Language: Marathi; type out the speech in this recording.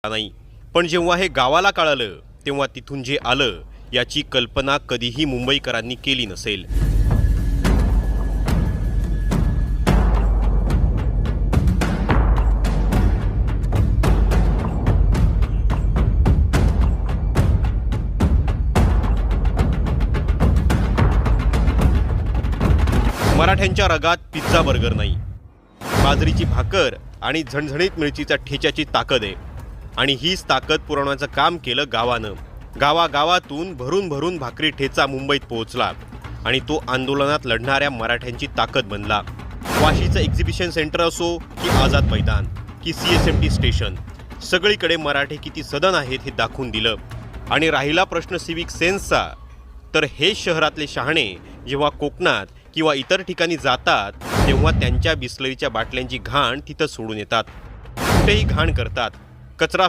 नाही, पण जेव्हा हे गावाला कळालं तेव्हा तिथून जे आलं याची कल्पना कधीही मुंबईकरांनी केली नसेल। मराठ्यांच्या रगात पिझ्झा बर्गर नाही, बाजरीची भाकर आणि झणझणीत मिरचीच्या ठेच्याची ताकद आहे। आणि हीच ताकद पुरवण्याचं काम केलं गावानं। गावागावातून भरून भरून भाकरी ठेचा मुंबईत पोहोचला आणि तो आंदोलनात लढणाऱ्या मराठ्यांची ताकद बनला। वाशीचं एक्झिबिशन सेंटर असो की आझाद मैदान की CSMT स्टेशन, सगळीकडे मराठे किती सदन आहेत हे दाखवून दिलं। आणि राहिला प्रश्न सिविक सेन्सचा, तर हे शहरातले शहाणे जेव्हा कोकणात किंवा इतर ठिकाणी जातात तेव्हा त्यांच्या बिस्लरीच्या बाटल्यांची घाण तिथं सोडून येतात, कुठेही घाण करतात, कचरा